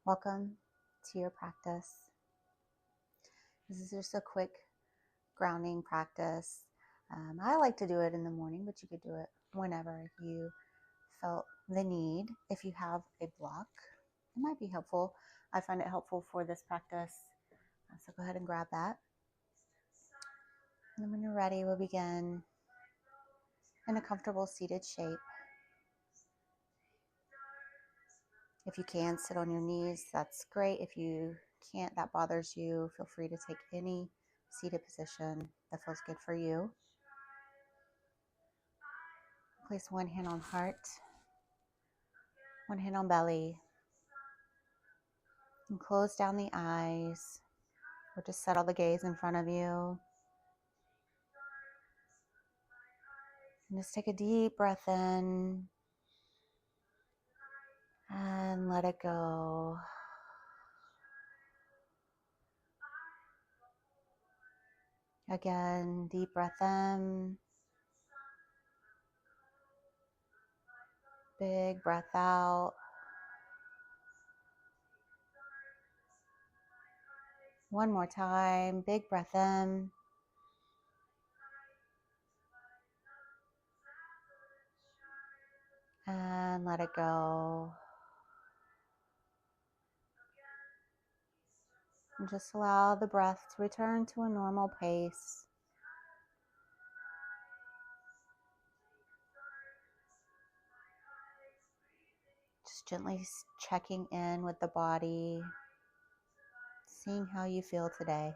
Welcome to your practice. This is just a quick grounding practice. I like to do it in the morning, but you could do it whenever you felt the need. If you have a block, it might be helpful. I find it helpful for this practice. So go ahead and grab that. And then when you're ready, we'll begin in a comfortable seated shape. If you can sit on your knees, that's great. If you can't, that bothers you, feel free to take any seated position that feels good for you. Place one hand on heart, one hand on belly, and close down the eyes, or just settle the gaze in front of you. And just take a deep breath in and let it go. Again, deep breath in, big breath out. One more time, big breath in. And let it go. And just allow the breath to return to a normal pace. Just gently checking in with the body, seeing how you feel today.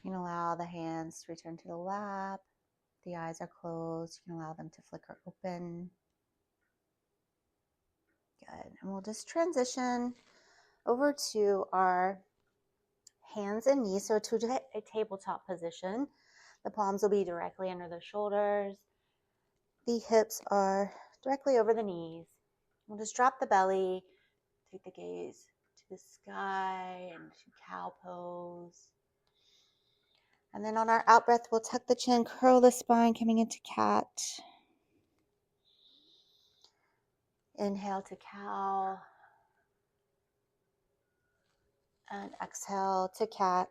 You can allow the hands to return to the lap. The eyes are closed. You can allow them to flicker open. Good. And we'll just transition over to our hands and knees. So to a tabletop position. The palms will be directly under the shoulders. The hips are directly over the knees. We'll just drop the belly. Take the gaze to the sky and cow pose. And then on our out breath, we'll tuck the chin, curl the spine, coming into cat. Inhale to cow. And exhale to cat.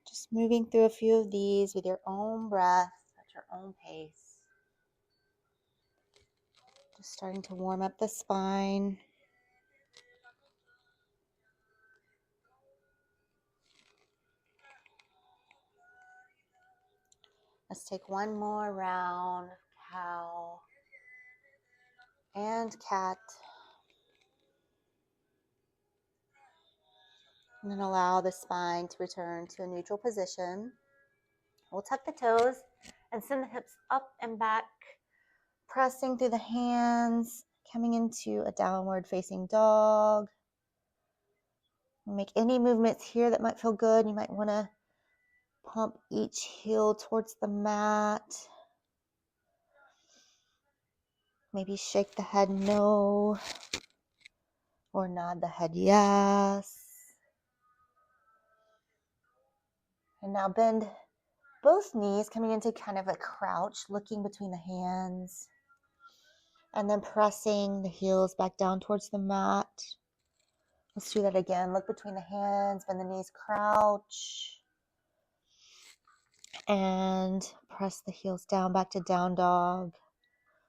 Just moving through a few of these with your own breath at your own pace. Just starting to warm up the spine. Let's take one more round of cow and cat. And then allow the spine to return to a neutral position. We'll tuck the toes and send the hips up and back, pressing through the hands, coming into a downward facing dog. Make any movements here that might feel good. You might want to pump each heel towards the mat. Maybe shake the head no, or nod the head yes. And now bend both knees, coming into kind of a crouch, looking between the hands. And then pressing the heels back down towards the mat. Let's do that again. Look between the hands, bend the knees, crouch. And press the heels down, back to down dog.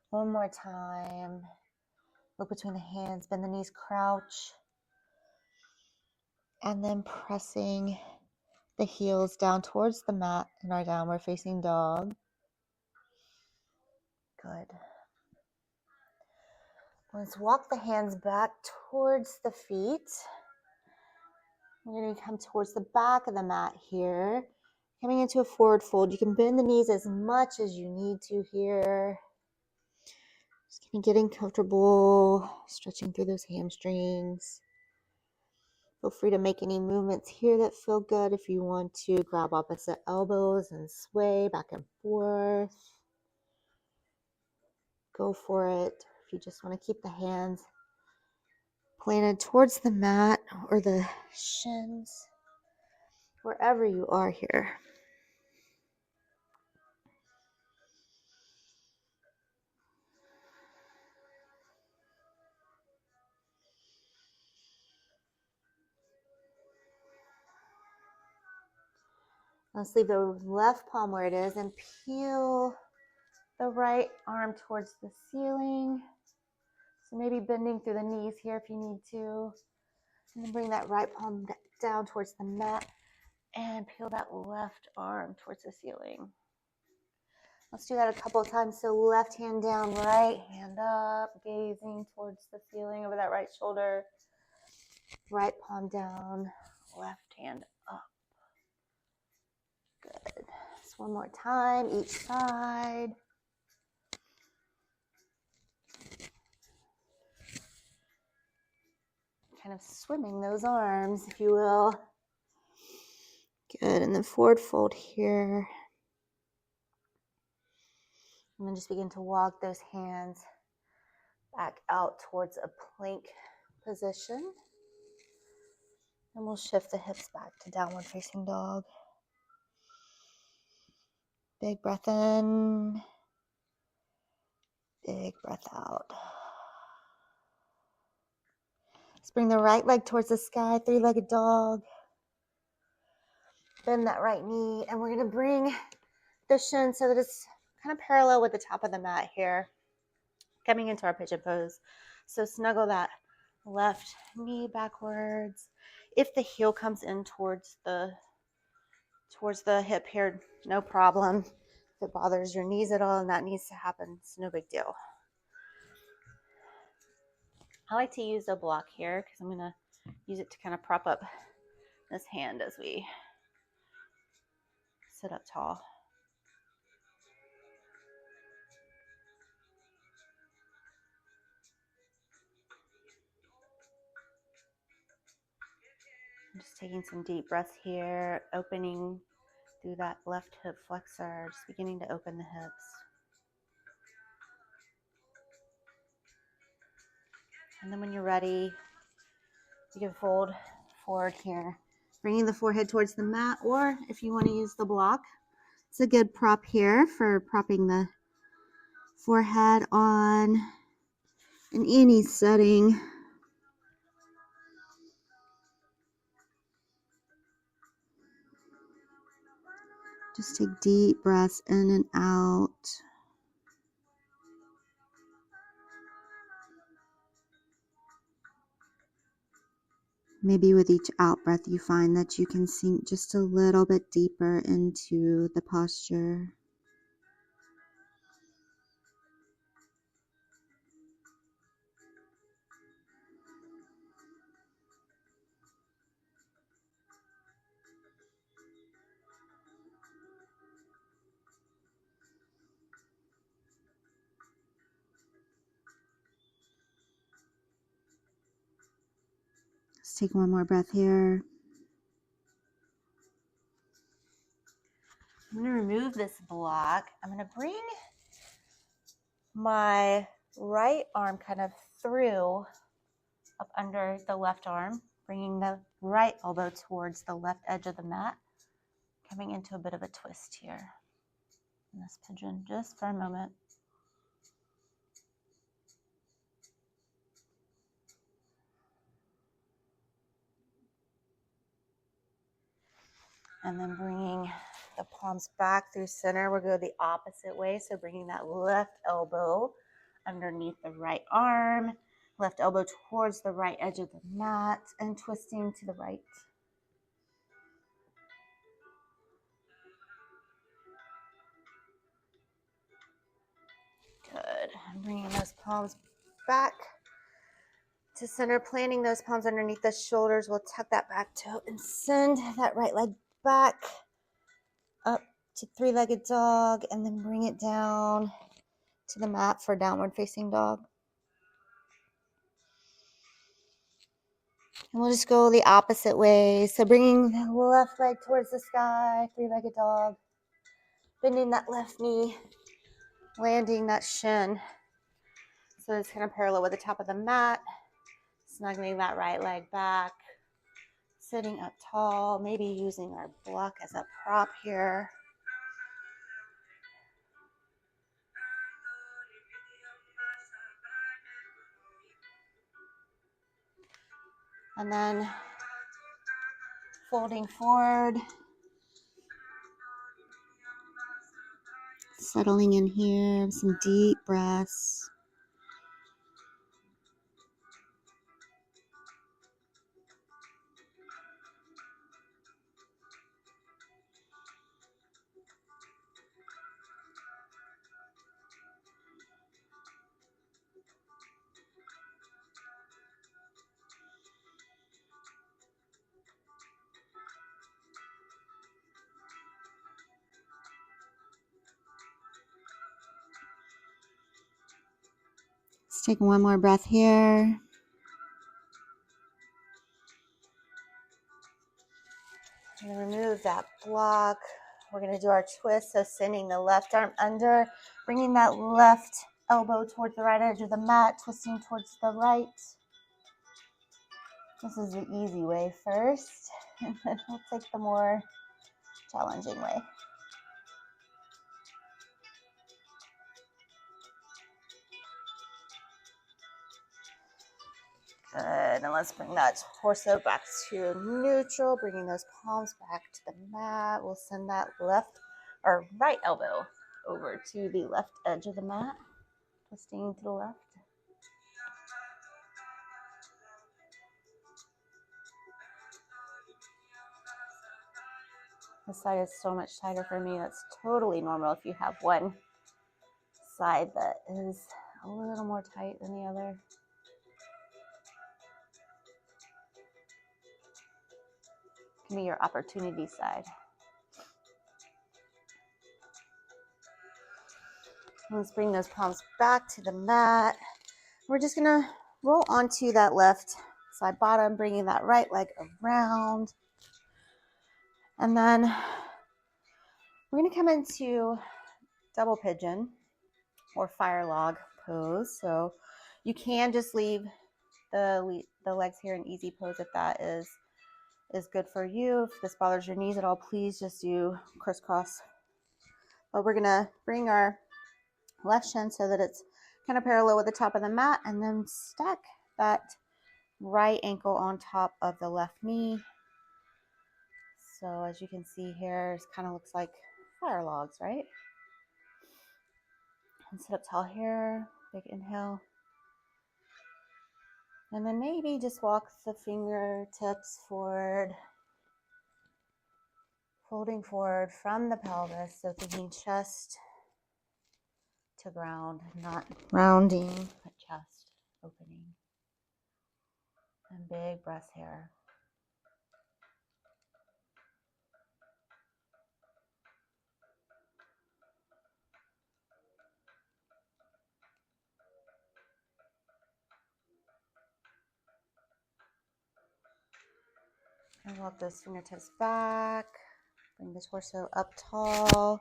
One more time. Look between the hands, bend the knees, crouch. And then pressing the heels down towards the mat in our downward facing dog. Good. Let's walk the hands back towards the feet. We're going to come towards the back of the mat here. Coming into a forward fold. You can bend the knees as much as you need to here. Just getting comfortable, stretching through those hamstrings. Feel free to make any movements here that feel good. If you want to grab opposite elbows and sway back and forth, go for it. If you just want to keep the hands planted towards the mat or the shins, wherever you are here. Let's leave the left palm where it is and peel the right arm towards the ceiling. So maybe bending through the knees here if you need to. And then bring that right palm down towards the mat and peel that left arm towards the ceiling. Let's do that a couple of times. So left hand down, right hand up, gazing towards the ceiling over that right shoulder. Right palm down, left hand up. Good. Just one more time, each side. Kind of swimming those arms, if you will. Good. And then forward fold here. And then just begin to walk those hands back out towards a plank position. And we'll shift the hips back to downward facing dog. Big breath in. Big breath out. Let's bring the right leg towards the sky, three-legged dog. Bend that right knee, and we're going to bring the shin so that it's kind of parallel with the top of the mat here, coming into our pigeon pose. So snuggle that left knee backwards. If the heel comes in towards the hip here, no problem. If it bothers your knees at all and that needs to happen, it's no big deal. I like to use a block here because I'm going to use it to kind of prop up this hand as we sit up tall. I'm just taking some deep breaths here, opening through that left hip flexor, just beginning to open the hips. And then when you're ready, you can fold forward here, bringing the forehead towards the mat, or if you want to use the block, it's a good prop here for propping the forehead on in any setting. Just take deep breaths in and out. Maybe with each out breath, you find that you can sink just a little bit deeper into the posture. Let's take one more breath here. I'm going to remove this block. I'm going to bring my right arm kind of through up under the left arm, bringing the right elbow towards the left edge of the mat, coming into a bit of a twist here in this pigeon, just for a moment. And then bringing the palms back through center. We'll go the opposite way. So bringing that left elbow underneath the right arm, left elbow towards the right edge of the mat, and twisting to the right. Good. And bringing those palms back to center, planting those palms underneath the shoulders. We'll tuck that back toe and send that right leg back up to three-legged dog, and then bring it down to the mat for downward facing dog. And we'll just go the opposite way. So bringing the left leg towards the sky, three-legged dog. Bending that left knee, landing that shin. So it's kind of parallel with the top of the mat. Snuggling that right leg back. Sitting up tall, maybe using our block as a prop here. And then folding forward. Settling in here, some deep breaths. Let's take one more breath here. And remove that block. We're going to do our twist, so sending the left arm under, bringing that left elbow towards the right edge of the mat, twisting towards the right. This is the easy way first, and then we'll take the more challenging way. Good, and let's bring that torso back to neutral, bringing those palms back to the mat. We'll send that left or right elbow over to the left edge of the mat, twisting to the left. This side is so much tighter for me. That's totally normal if you have one side that is a little more tight than the other. Can be your opportunity side. Let's bring those palms back to the mat. We're just gonna roll onto that left side bottom, bringing that right leg around. And then we're gonna come into double pigeon or fire log pose. So you can just leave the legs here in easy pose if that is good for you. If this bothers your knees at all, please just do crisscross. But we're gonna bring our left shin so that it's kind of parallel with the top of the mat, and then stack that right ankle on top of the left knee. So as you can see here, it kind of looks like fire logs, right? And sit up tall here, big inhale. And then maybe just walk the fingertips forward, folding forward from the pelvis. So thinking chest to ground, not rounding, but chest opening. And big breaths here. And walk those fingertips back. Bring the torso up tall.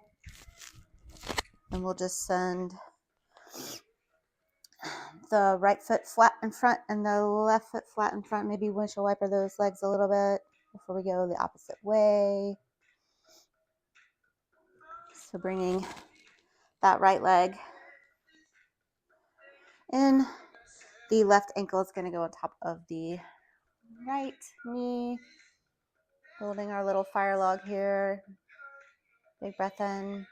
And we'll just send the right foot flat in front and the left foot flat in front. Maybe windshield wiper those legs a little bit before we go the opposite way. So bringing that right leg in. The left ankle is going to go on top of the right knee. Building our little fire log here. Big breath in.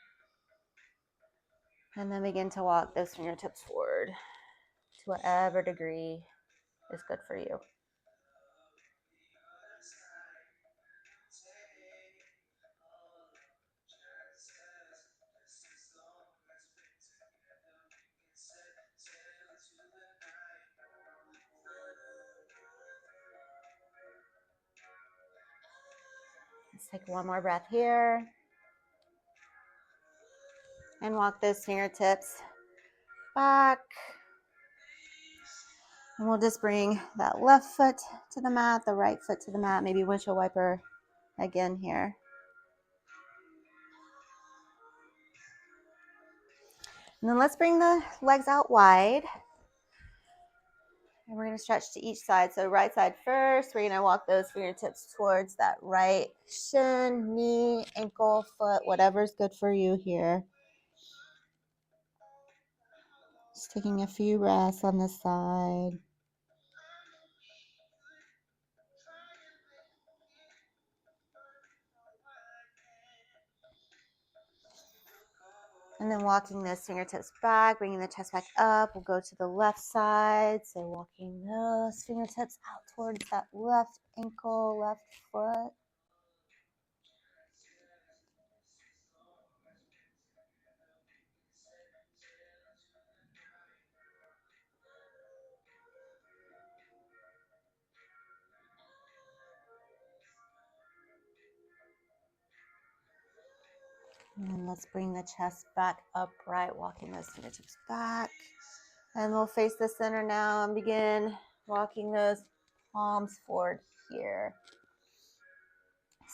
And then begin to walk those fingertips forward to whatever degree is good for you. Let's take one more breath here. And walk those fingertips back. And we'll just bring that left foot to the mat, the right foot to the mat, maybe windshield wiper again here. And then let's bring the legs out wide. And we're going to stretch to each side. So right side first, we're going to walk those fingertips towards that right shin, knee, ankle, foot, whatever's good for you here. Just taking a few breaths on this side. And then walking those fingertips back, bringing the chest back up. We'll go to the left side. So walking those fingertips out towards that left ankle, left foot. And then let's bring the chest back upright, walking those fingertips back. And we'll face the center now and begin walking those palms forward here.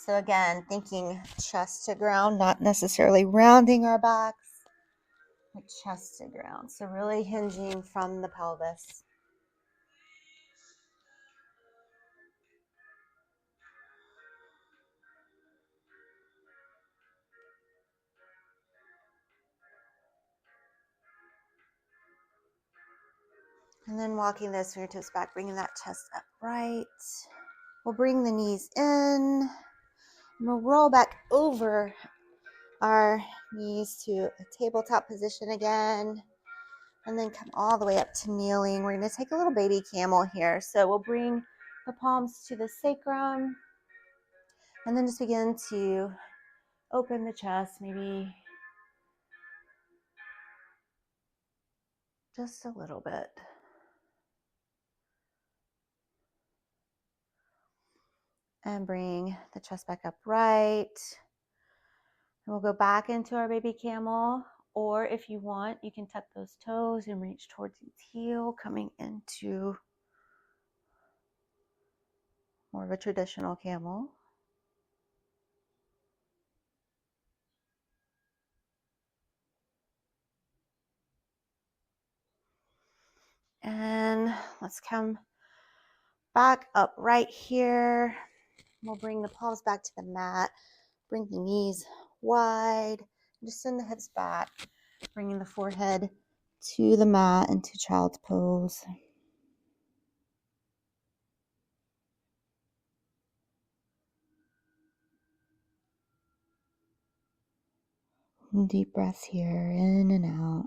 So again, thinking chest to ground, not necessarily rounding our backs, but chest to ground. So really hinging from the pelvis. And then walking those fingertips back, bringing that chest upright. We'll bring the knees in. And we'll roll back over our knees to a tabletop position again. And then come all the way up to kneeling. We're going to take a little baby camel here. So we'll bring the palms to the sacrum. And then just begin to open the chest, maybe just a little bit. And bring the chest back upright. And we'll go back into our baby camel. Or if you want, you can tuck those toes and reach towards its heel, coming into more of a traditional camel. And let's come back up right here. We'll bring the palms back to the mat. Bring the knees wide. Just send the hips back. Bringing the forehead to the mat into child's pose. Deep breaths here, in and out.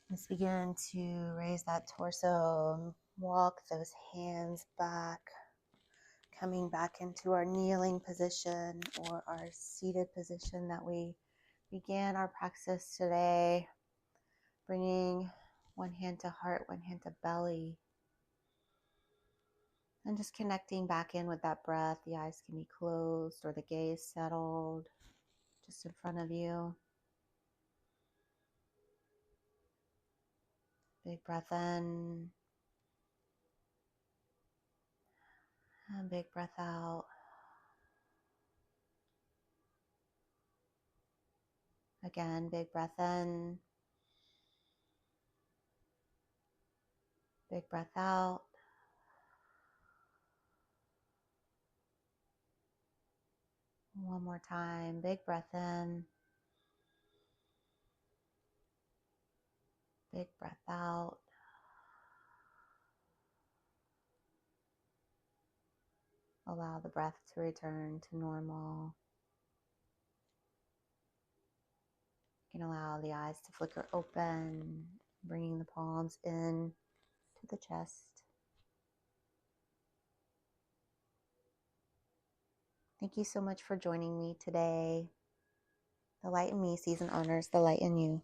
Let's begin to raise that torso, walk those hands back, coming back into our kneeling position or our seated position that we began our practice today. Bringing one hand to heart, one hand to belly. And just connecting back in with that breath. The eyes can be closed or the gaze settled just in front of you. Big breath in. And big breath out. Again, big breath in. Big breath out. One more time. Big breath in. Big breath out. allow the breath to return to normal. You can allow the eyes to flicker open, bringing the palms in to the chest. Thank you so much for joining me today. The light in me sees and honors the light in you.